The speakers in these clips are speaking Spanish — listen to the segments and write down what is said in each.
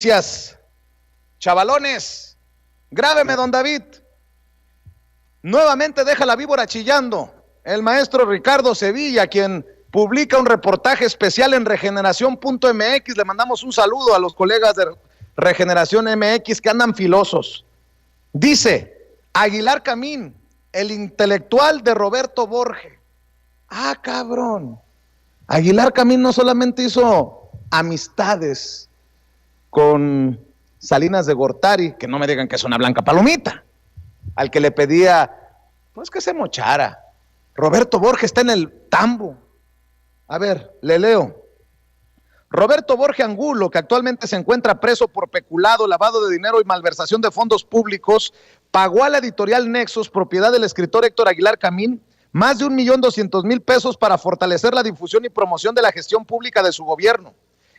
Gracias, chavalones. Grábeme, don David. Nuevamente deja la víbora chillando. El maestro Ricardo Sevilla, quien publica un reportaje especial en regeneración.mx. Le mandamos un saludo a los colegas de Regeneración MX que andan filosos. Dice, Aguilar Camín, el intelectual de Roberto Borges. Ah, cabrón. Aguilar Camín no solamente hizo amistades con Salinas de Gortari, que no me digan que es una blanca palomita, al que le pedía, pues que se mochara. Roberto Borges está en el tambo. A ver, le leo. Roberto Borges Angulo, que actualmente se encuentra preso por peculado, lavado de dinero y malversación de fondos públicos, pagó a la editorial Nexos, propiedad del escritor Héctor Aguilar Camín, más de 1,200,000 pesos para fortalecer la difusión y promoción de la gestión pública de su gobierno.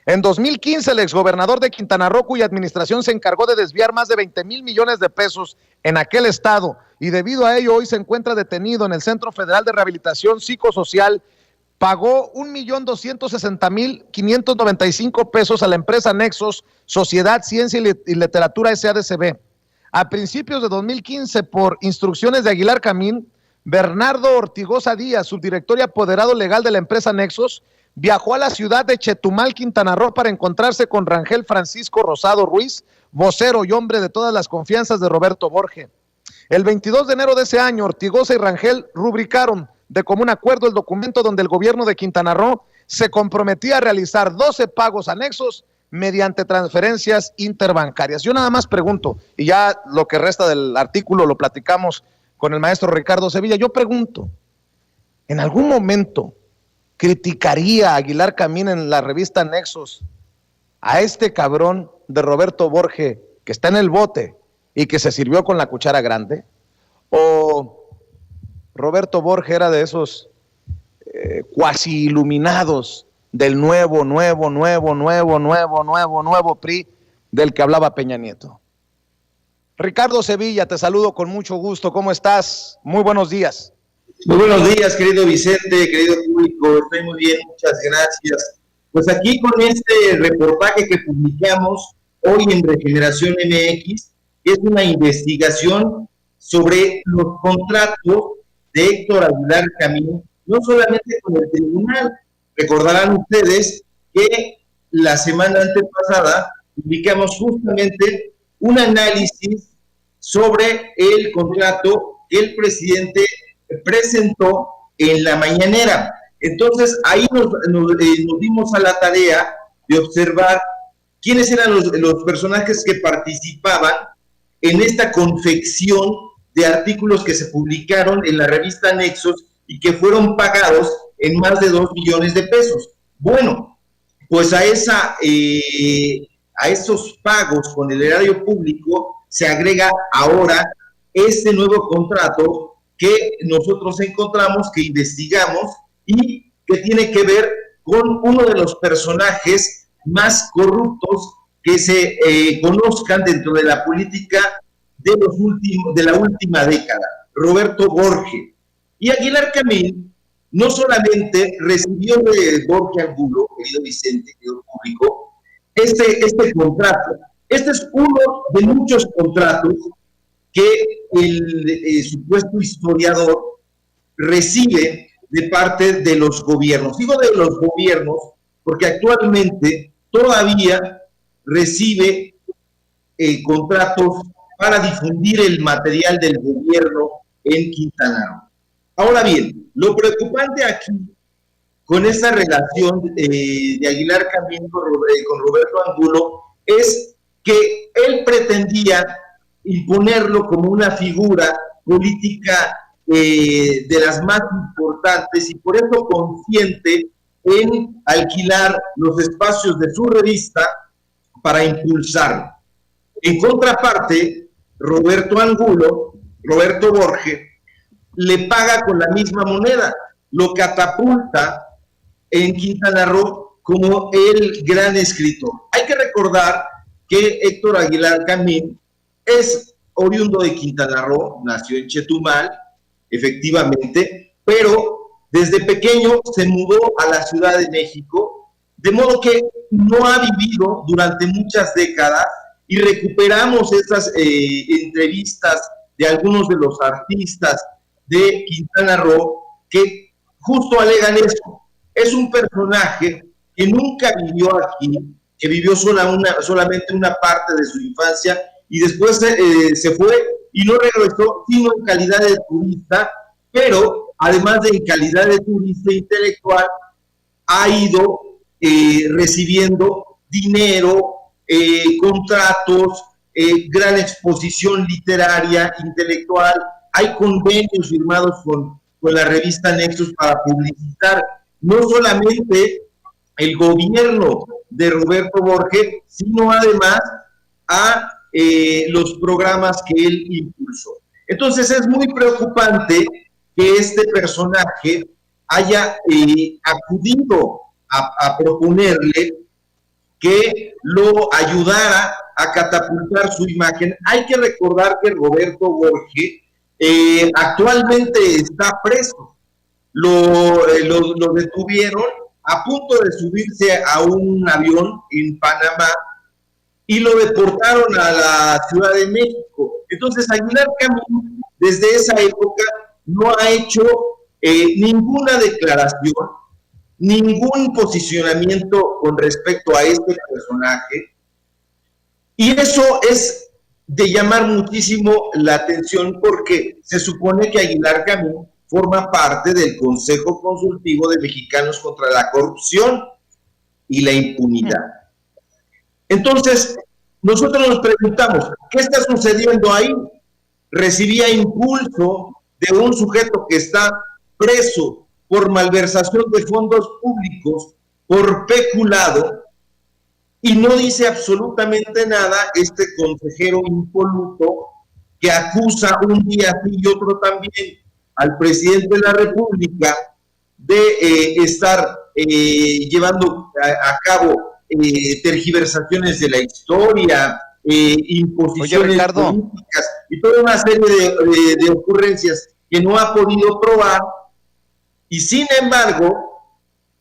En 2015, el exgobernador de Quintana Roo, cuya administración se encargó de desviar más de 20,000 millones de pesos en aquel estado, y debido a ello hoy se encuentra detenido en el Centro Federal de Rehabilitación Psicosocial, pagó 1,270,595 pesos a la empresa Nexos, Sociedad, Ciencia y Literatura SADCB. A principios de 2015, por instrucciones de Aguilar Camín, Bernardo Ortigosa Díaz, subdirector y apoderado legal de la empresa Nexos, viajó a la ciudad de Chetumal, Quintana Roo, para encontrarse con Rangel Francisco Rosado Ruiz, vocero y hombre de todas las confianzas de Roberto Borges. El 22 de enero de ese año, Ortigosa y Rangel rubricaron de común acuerdo el documento donde el gobierno de Quintana Roo se comprometía a realizar 12 pagos anexos mediante transferencias interbancarias. Yo nada más pregunto, y ya lo que resta del artículo lo platicamos con el maestro Ricardo Sevilla. Yo pregunto, ¿en algún momento criticaría a Aguilar Camín en la revista Nexos a este cabrón de Roberto Borges que está en el bote y que se sirvió con la cuchara grande? ¿O Roberto Borges era de esos cuasi iluminados del nuevo PRI del que hablaba Peña Nieto? Ricardo Sevilla, te saludo con mucho gusto. ¿Cómo estás? Muy buenos días. Muy buenos días, querido Vicente, querido público. Estoy muy bien, muchas gracias. Pues aquí con este reportaje que publicamos hoy en Regeneración MX, es una investigación sobre los contratos de Héctor Aguilar Camín, no solamente con el tribunal. Recordarán ustedes que la semana antepasada publicamos justamente un análisis sobre el contrato que el presidente presentó en la mañanera. Entonces ahí nos dimos a la tarea de observar quiénes eran los personajes que participaban en esta confección de artículos que se publicaron en la revista Nexos y que fueron pagados en más de 2 millones de pesos. Bueno, pues a esos pagos con el erario público se agrega ahora este nuevo contrato que nosotros encontramos, que investigamos y que tiene que ver con uno de los personajes más corruptos que se conozcan dentro de la política de la última década, Roberto Borges. Y Aguilar Camín no solamente recibió de Borges Angulo, querido Vicente, querido público, este contrato. Este es uno de muchos contratos que el supuesto historiador recibe de parte de los gobiernos. Digo de los gobiernos porque actualmente todavía recibe contratos para difundir el material del gobierno en Quintana Roo. Ahora bien, lo preocupante aquí con esta relación de Aguilar Camín con Roberto Angulo es que él pretendía imponerlo como una figura política de las más importantes y por eso consciente en alquilar los espacios de su revista para impulsarlo. En contraparte, Roberto Borges, le paga con la misma moneda, lo catapulta en Quintana Roo como el gran escritor. Hay que recordar que Héctor Aguilar Camín es oriundo de Quintana Roo, nació en Chetumal, efectivamente, pero desde pequeño se mudó a la Ciudad de México de modo que no ha vivido durante muchas décadas y recuperamos estas entrevistas de algunos de los artistas de Quintana Roo que justo alegan eso. Es un personaje que nunca vivió aquí, que vivió solamente una parte de su infancia y después se fue y no regresó sino en calidad de turista, pero además de en calidad de turista intelectual, ha ido recibiendo dinero, contratos, gran exposición literaria, intelectual. Hay convenios firmados con la revista Nexos para publicitar no solamente el gobierno de Roberto Borges, sino además a los programas que él impulsó. Entonces es muy preocupante que este personaje haya acudido a proponerle que lo ayudara a catapultar su imagen. Hay que recordar que Roberto Borges actualmente está preso. Lo detuvieron a punto de subirse a un avión en Panamá y lo deportaron a la Ciudad de México. Entonces Aguilar Camín desde esa época no ha hecho ninguna declaración, ningún posicionamiento con respecto a este personaje, y eso es de llamar muchísimo la atención porque se supone que Aguilar Camín forma parte del Consejo Consultivo de Mexicanos contra la Corrupción y la Impunidad. Entonces, nosotros nos preguntamos, ¿qué está sucediendo ahí? Recibía impulso de un sujeto que está preso por malversación de fondos públicos, por peculado, y no dice absolutamente nada este consejero impoluto que acusa un día sí y otro también al presidente de la República de estar llevando a cabo tergiversaciones de la historia, imposiciones políticas y toda una serie de ocurrencias que no ha podido probar. Y sin embargo,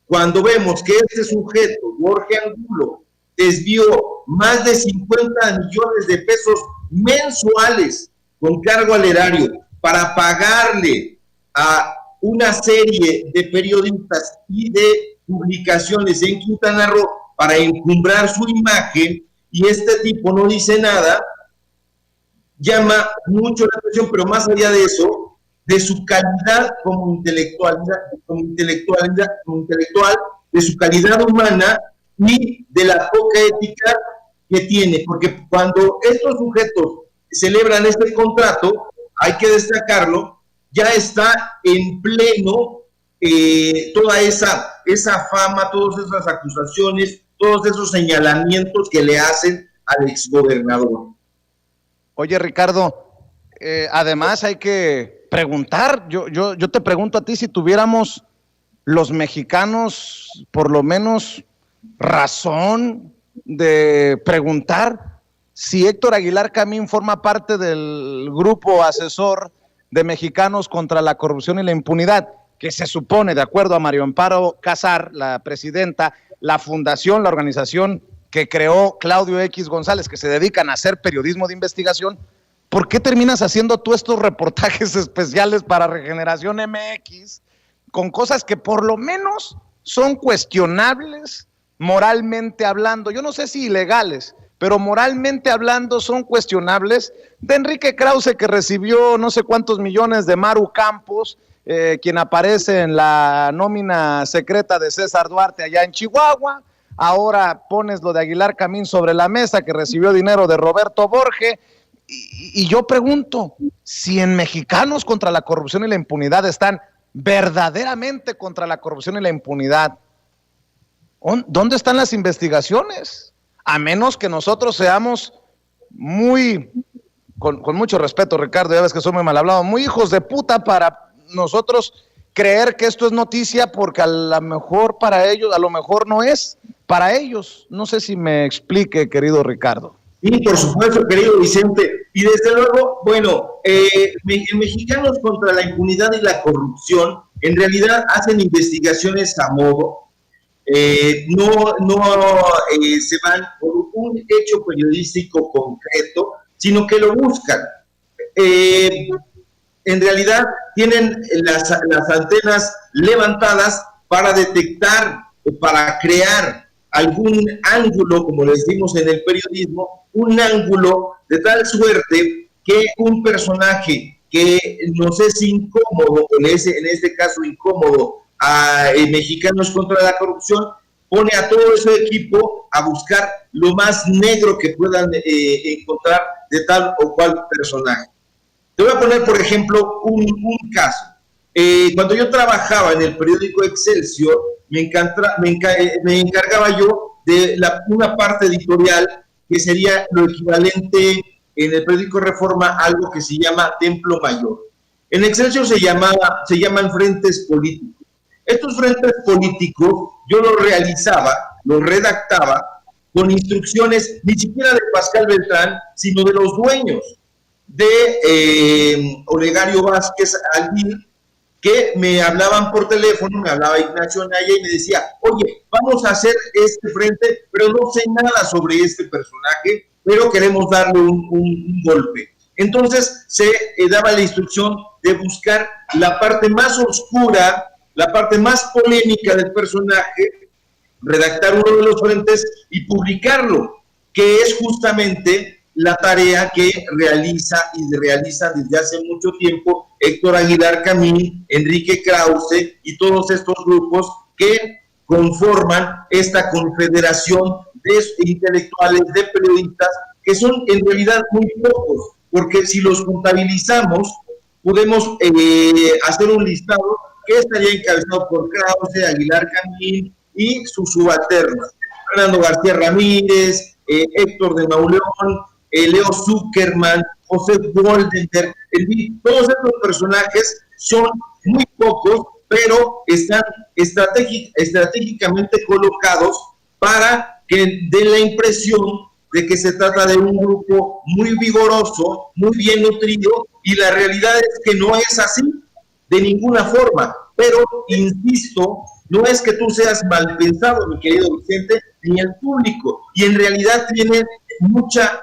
cuando vemos que este sujeto, Jorge Angulo, desvió más de 50 millones de pesos mensuales con cargo al erario para pagarle a una serie de periodistas y de publicaciones en Quintana Roo para encumbrar su imagen, y este tipo no dice nada, llama mucho la atención, pero más allá de eso, de su calidad como intelectual, de su calidad humana y de la poca ética que tiene, porque cuando estos sujetos celebran este contrato, hay que destacarlo, ya está en pleno toda esa fama, todas esas acusaciones, todos esos señalamientos que le hacen al exgobernador. Oye, Ricardo, además hay que preguntar, yo te pregunto a ti, si tuviéramos los mexicanos por lo menos razón de preguntar si Héctor Aguilar Camín forma parte del grupo asesor de Mexicanos contra la Corrupción y la Impunidad, que se supone, de acuerdo a Mario Amparo Casar, la presidenta, la fundación, la organización que creó Claudio X González, que se dedican a hacer periodismo de investigación. ¿Por qué terminas haciendo tú estos reportajes especiales para Regeneración MX con cosas que por lo menos son cuestionables moralmente hablando? Yo no sé si ilegales, pero moralmente hablando son cuestionables. De Enrique Krause, que recibió no sé cuántos millones de Maru Campos, quien aparece en la nómina secreta de César Duarte allá en Chihuahua. Ahora pones lo de Aguilar Camín sobre la mesa, que recibió dinero de Roberto Borges. Y yo pregunto, si en Mexicanos contra la Corrupción y la Impunidad están verdaderamente contra la corrupción y la impunidad, ¿dónde están las investigaciones? A menos que nosotros seamos muy, con mucho respeto, Ricardo, ya ves que soy muy mal hablado, muy hijos de puta para nosotros creer que esto es noticia, porque a lo mejor para ellos, a lo mejor no es para ellos. No sé si me explique, querido Ricardo. Sí, por supuesto, querido Vicente. Y desde luego, bueno, Mexicanos contra la Impunidad y la Corrupción en realidad hacen investigaciones a modo. se van por un hecho periodístico concreto, sino que lo buscan. En realidad tienen las antenas levantadas para detectar o para crear algún ángulo, como le decimos en el periodismo, un ángulo de tal suerte que un personaje que nos es incómodo, en este caso incómodo, a Mexicanos contra la Corrupción, pone a todo ese equipo a buscar lo más negro que puedan encontrar de tal o cual personaje. Te voy a poner, por ejemplo, un caso. Cuando yo trabajaba en el periódico Excelsior, me encargaba yo de una parte editorial que sería lo equivalente en el periódico Reforma, algo que se llama Templo Mayor. En Excelsior se llaman frentes políticos. Estos frentes políticos yo los realizaba, los redactaba con instrucciones ni siquiera de Pascal Beltrán, sino de los dueños, de Olegario Vázquez Alguín, que me hablaban por teléfono, me hablaba Ignacio Anaya y me decía, oye, vamos a hacer este frente, pero no sé nada sobre este personaje, pero queremos darle un golpe. Entonces se daba la instrucción de buscar la parte más oscura, la parte más polémica del personaje, redactar uno de los frentes y publicarlo, que es justamente la tarea que realizan desde hace mucho tiempo Héctor Aguilar Camín, Enrique Krause y todos estos grupos que conforman esta confederación de intelectuales, de periodistas, que son en realidad muy pocos, porque si los contabilizamos, podemos hacer un listado que estaría encabezado por Krause, Aguilar Camín y sus subalternos, Fernando García Ramírez, Héctor de Mauleón, Leo Zuckerman, José Goldenberg, todos estos personajes son muy pocos, pero están estratégicamente colocados para que den la impresión de que se trata de un grupo muy vigoroso, muy bien nutrido, y la realidad es que no es así de ninguna forma. Pero, insisto, no es que tú seas mal pensado, mi querido Vicente, ni el público, y en realidad tienen mucha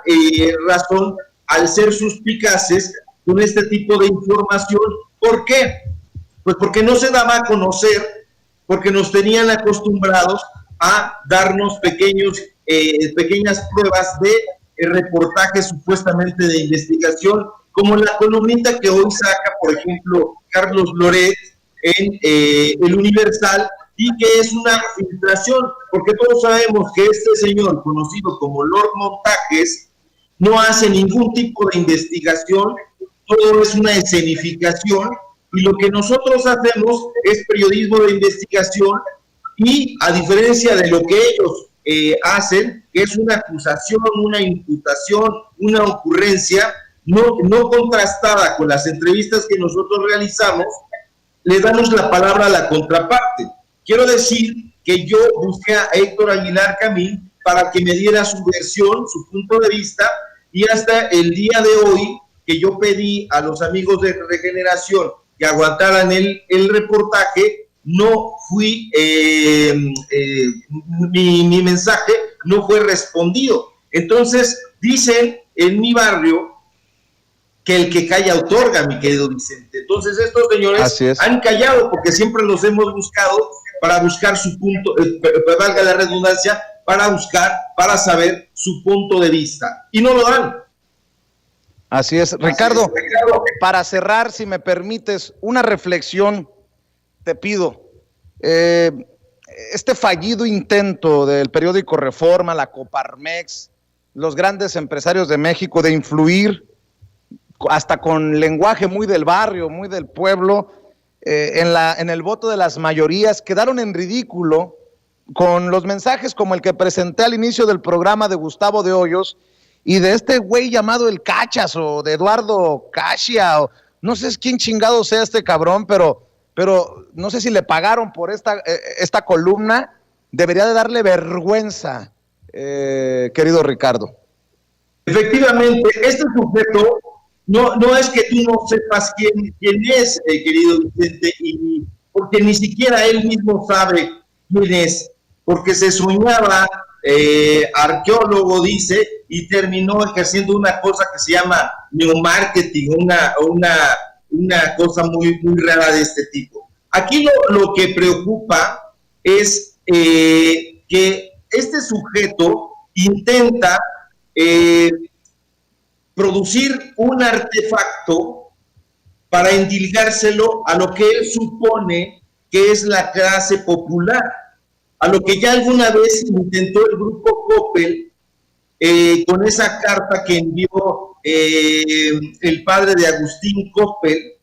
razón al ser suspicaces con este tipo de información. ¿Por qué? Pues porque no se daba a conocer, porque nos tenían acostumbrados a darnos pequeñas pruebas de reportajes supuestamente de investigación, como la columnita que hoy saca, por ejemplo, Carlos Loret en El Universal, y que es una filtración, porque todos sabemos que este señor, conocido como Lord Montajes, no hace ningún tipo de investigación, todo es una escenificación, y lo que nosotros hacemos es periodismo de investigación, y a diferencia de lo que ellos hacen, que es una acusación, una imputación, una ocurrencia, no contrastada con las entrevistas que nosotros realizamos, le damos la palabra a la contraparte. Quiero decir que yo busqué a Héctor Aguilar Camín para que me diera su versión, su punto de vista, y hasta el día de hoy que yo pedí a los amigos de Regeneración que aguantaran el reportaje, no fui, mi mensaje no fue respondido. Entonces, dicen en mi barrio que el que calla otorga, mi querido Vicente. Entonces, estos señores han callado porque siempre los hemos buscado para buscar su punto, valga la redundancia, para saber su punto de vista. Y no lo dan. Así es. Ricardo, para cerrar, si me permites, una reflexión, te pido. Este fallido intento del periódico Reforma, la Coparmex, los grandes empresarios de México de influir, hasta con lenguaje muy del barrio, muy del pueblo, en el voto de las mayorías, quedaron en ridículo con los mensajes como el que presenté al inicio del programa de Gustavo de Hoyos y de este güey llamado el Cachas, o de Eduardo Casia, o no sé quién chingado sea este cabrón, pero no sé si le pagaron por esta columna. Debería de darle vergüenza, querido Ricardo. Efectivamente, este sujeto no es que tú no sepas quién es, querido Vicente, porque ni siquiera él mismo sabe quién es. porque se soñaba arqueólogo, dice, y terminó ejerciendo una cosa que se llama neumarketing, una cosa muy, muy rara de este tipo. Aquí lo que preocupa es que este sujeto intenta producir un artefacto para endilgárselo a lo que él supone que es la clase popular, a lo que ya alguna vez intentó el grupo Coppel con esa carta que envió el padre de Agustín Coppel,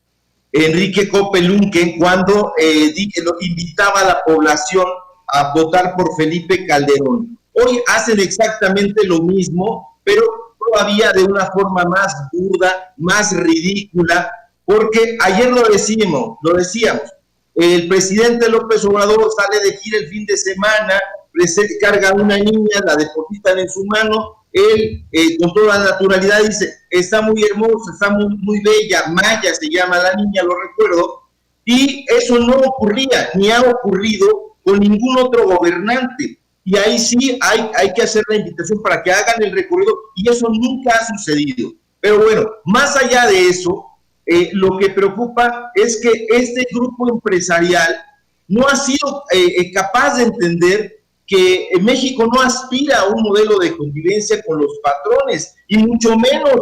Enrique Coppel Unken, cuando lo invitaba a la población a votar por Felipe Calderón. Hoy hacen exactamente lo mismo, pero todavía de una forma más burda, más ridícula, porque ayer lo decíamos, el presidente López Obrador sale de gira el fin de semana, carga a una niña, la depositan en su mano, él con toda naturalidad dice, está muy hermosa, está muy, muy bella, Maya se llama la niña, lo recuerdo, y eso no ocurría, ni ha ocurrido con ningún otro gobernante. Y ahí sí hay que hacer la invitación para que hagan el recorrido, y eso nunca ha sucedido. Pero bueno, más allá de eso, lo que preocupa es que este grupo empresarial no ha sido capaz de entender que México no aspira a un modelo de convivencia con los patrones, y mucho menos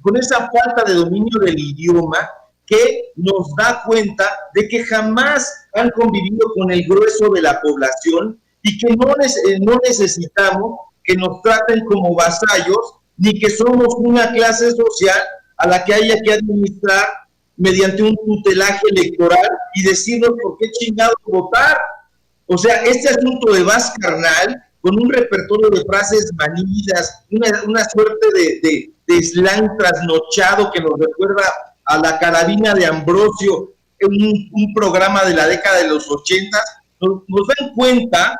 con esa falta de dominio del idioma, que nos da cuenta de que jamás han convivido con el grueso de la población y que no necesitamos que nos traten como vasallos, ni que somos una clase social a la que haya que administrar mediante un tutelaje electoral y decirnos por qué chingados votar. O sea, este asunto de Vaz Carnal, con un repertorio de frases manidas, una suerte de slang trasnochado que nos recuerda a la carabina de Ambrosio, un programa de la década de los 80, nos dan cuenta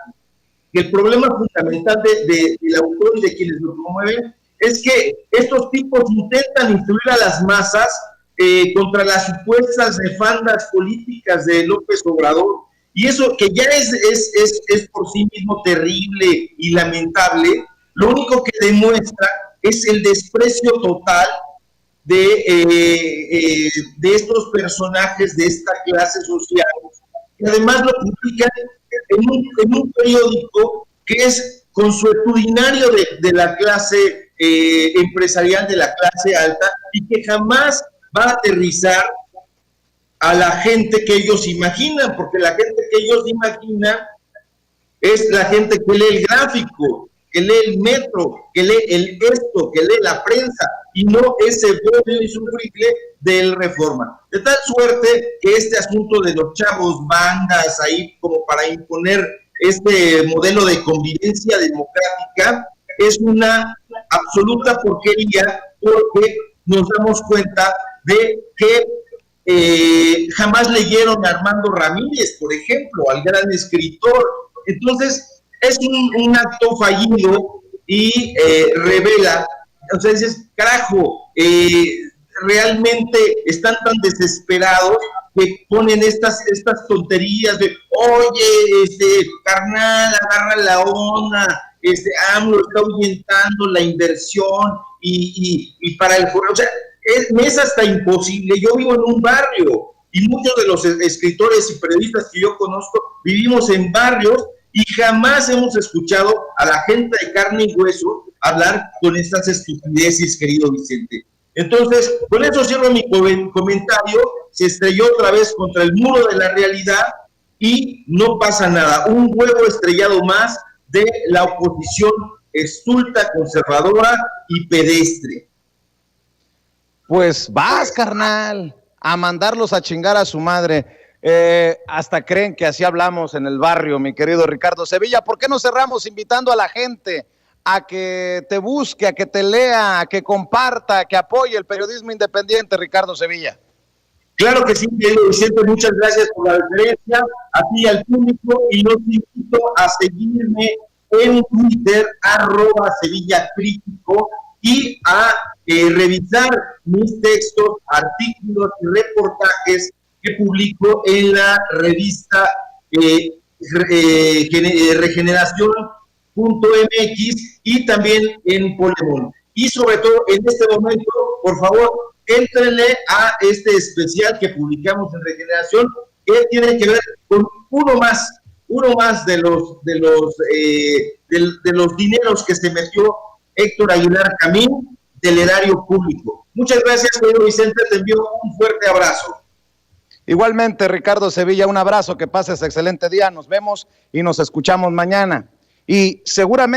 que el problema fundamental del autor y de quienes lo promueven es que estos tipos intentan instruir a las masas contra las supuestas nefandas políticas de López Obrador, y eso que ya es por sí mismo terrible y lamentable, lo único que demuestra es el desprecio total de estos personajes de esta clase social, que además lo publican en un periódico que es consuetudinario de la clase empresarial, de la clase alta, y que jamás va a aterrizar a la gente que ellos imaginan, porque la gente que ellos imaginan es la gente que lee el gráfico, que lee el metro, que lee que lee la prensa, y no ese bollo insufrible del Reforma. De tal suerte que este asunto de los chavos bandas ahí como para imponer este modelo de convivencia democrática es una absoluta porquería, porque nos damos cuenta de que jamás leyeron a Armando Ramírez, por ejemplo, al gran escritor. Entonces, es un acto fallido y revela, o sea, dices, carajo, realmente están tan desesperados que ponen estas tonterías de, oye, carnal, agarra la onda, AMLO está ahuyentando la inversión y para el foro, o sea, me es hasta imposible. Yo vivo en un barrio y muchos de los escritores y periodistas que yo conozco vivimos en barrios y jamás hemos escuchado a la gente de carne y hueso hablar con estas estupideces, querido Vicente. Entonces, con eso cierro mi comentario. Se estrelló otra vez contra el muro de la realidad y no pasa nada. Un huevo estrellado más de la oposición estulta, conservadora y pedestre. Pues vas, carnal, a mandarlos a chingar a su madre. Hasta creen que así hablamos en el barrio, mi querido Ricardo Sevilla. ¿Por qué no cerramos invitando a la gente a que te busque, a que te lea, a que comparta, a que apoye el periodismo independiente, Ricardo Sevilla? Claro que sí, querido Vicente, muchas gracias por la referencia, a ti y al público, y los invito a seguirme en Twitter, @SevillaCrítico, y a revisar mis textos, artículos y reportajes que publico en la revista Regeneración.mx y también en Polemón. Y sobre todo en este momento, por favor, éntrenle a este especial que publicamos en Regeneración, que tiene que ver con uno más de los dineros que se metió Héctor Aguilar Camín del erario público. Muchas gracias, querido Vicente, te envío un fuerte abrazo. Igualmente, Ricardo Sevilla, un abrazo, que pases excelente día, nos vemos y nos escuchamos mañana. Y seguramente